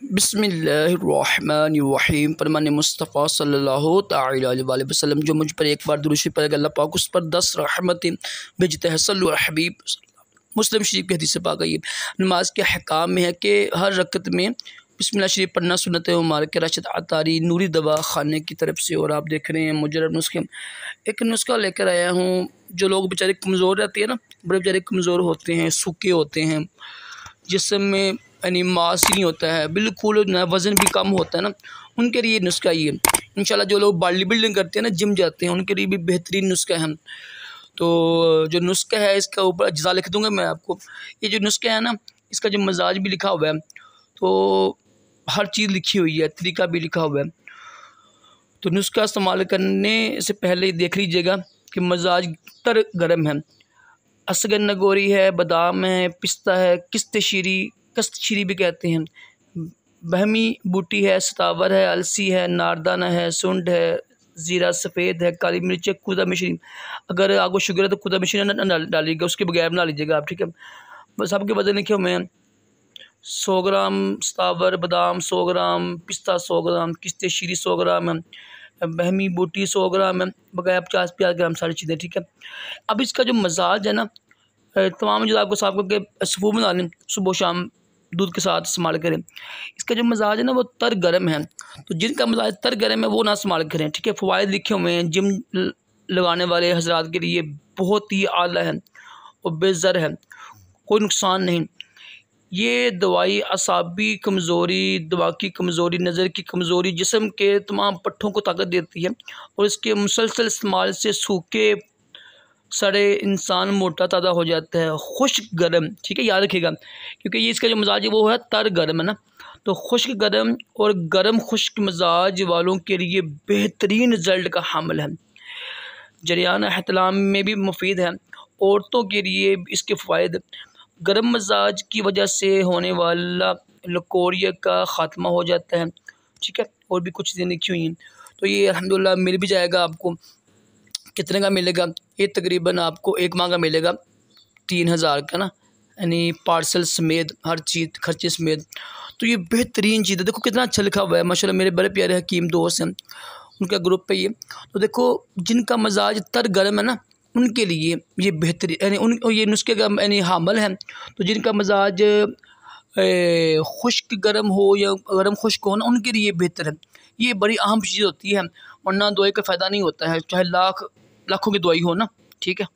बिस्मिल्लाहिर्रहमानिर्रहीम। फरमान मुस्तफ़ा सल्लल्लाहु तआला अलैहि वसल्लम जो मुझ पर एक बार दुरूद शरीफ पढ़ेगा अल्लाह पाक उस पर 10 रहमतें भेजते हैं। सल्लु अला हबीब। मुस्लिम शरीफ की हदीस से पाक है। ये नमाज के अहकाम में है कि हर रकत में बिस्मिल्लाह शरीफ पढ़ना सुन्नत मुबारक राशिद अतारी नूरी दवा खाने की तरफ से। और आप देख रहे हैं मुजरब नुस्खे, एक नुस्खा लेकर आया हूँ। जो लोग बेचारे कमज़ोर रहते हैं ना, बड़े बेचारे कमज़ोर होते हैं, सूखे होते हैं, जिसम में यानी मांस नहीं होता है, बिल्कुल ना वज़न भी कम होता है ना, उनके लिए नुस्खा ये इंशाल्लाह। जो लोग बॉडी बिल्डिंग करते हैं ना, जिम जाते हैं, उनके लिए भी बेहतरीन नुस्खा है। तो जो नुस्खा है इसका ऊपर अज्जा लिख दूंगा मैं आपको। ये जो नुस्खा है ना, इसका जो मजाज भी लिखा हुआ है, तो हर चीज़ लिखी हुई है, तरीका भी लिखा हुआ है। तो नुस्खा इस्तेमाल करने से पहले देख लीजिएगा कि मजाज तर गर्म है। असगर नगोरी है, बादाम है, पिस्ता है, कस्तशीरी भी कहते हैं, बहमी बूटी है, सतावर है, अलसी है, नारदाना है, सुंड है, ज़ीरा सफ़ेद है, काली मिर्च है, खुदा मिश्री। अगर आपको शुगर है तो खुदा मिश्री न डालिएगा, उसके बगैर बना लीजिएगा आप, ठीक है। बस आपके वजन लिखे हुए हैं 100 ग्राम सतावर बादाम, 100 ग्राम पिस्ता, 100 ग्राम कस्तशीरी, 100 ग्राम है, बहमी बूटी 100 ग्राम है, बगैर 50 ग्राम सारी चीज़ें, ठीक है। अब इसका जो मजाज है ना, तमाम जो आपको साफ करके सुबह बना लें, सुबह शाम दूध के साथ इस्तेमाल करें। इसका जो मजाज है ना वो तर गर्म है, तो जिनका मजाज तर गर्म है वो ना इस्तेमाल करें, ठीक है। फ़वाइद लिखे हुए हैं, जिम लगाने वाले हजरात के लिए बहुत ही आला है और बेज़र है, कोई नुकसान नहीं। ये दवाई असाबी कमज़ोरी, दिमाग की कमज़ोरी, नज़र की कमज़ोरी, जिस्म के तमाम पट्ठों को ताकत देती है। और इसके मुसलसल इस्तेमाल से सूखे सड़े इंसान मोटा ताज़ा हो जाता है। खुश्क गर्म, ठीक है, याद रखिएगा, क्योंकि ये इसका जो मजाज है वो है तर गर्म है ना। तो खुश्क गर्म और गर्म खुश्क मजाज वालों के लिए बेहतरीन रिज़ल्ट का हामिल है। जरियान एहतलाम में भी मुफीद है। औरतों के लिए इसके फ़ायदे, गर्म मजाज की वजह से होने वाला लकोरिया का ख़ात्मा हो जाता है, ठीक है। और भी कुछ चीज़ें लिखी हुई हैं। तो ये अल्हम्दुलिल्लाह मिल भी जाएगा आपको। कितने का मिलेगा? ये तकरीबन आपको 1 माह का मिलेगा, 3000 का ना, यानी पार्सल समेत, हर चीज़ खर्चे समेत। तो ये बेहतरीन चीज़ है। देखो कितना अच्छा लिखा हुआ है माशाल्लाह। मेरे बड़े प्यारे हकीम दोस्त हैं, उनका ग्रुप है ये। तो देखो जिनका मजाज तर गर्म है ना, उनके लिए ये बेहतरीन यानी ये नुस्खे का यानी हामिल है। तो जिनका मजाज खुश्क गर्म हो या गर्म खुश्क हो ना, उनके लिए बेहतर है। ये बड़ी अहम चीज़ होती है, वरना दवाई का फ़ायदा नहीं होता है, चाहे लाखों की दवाई हो ना, ठीक है।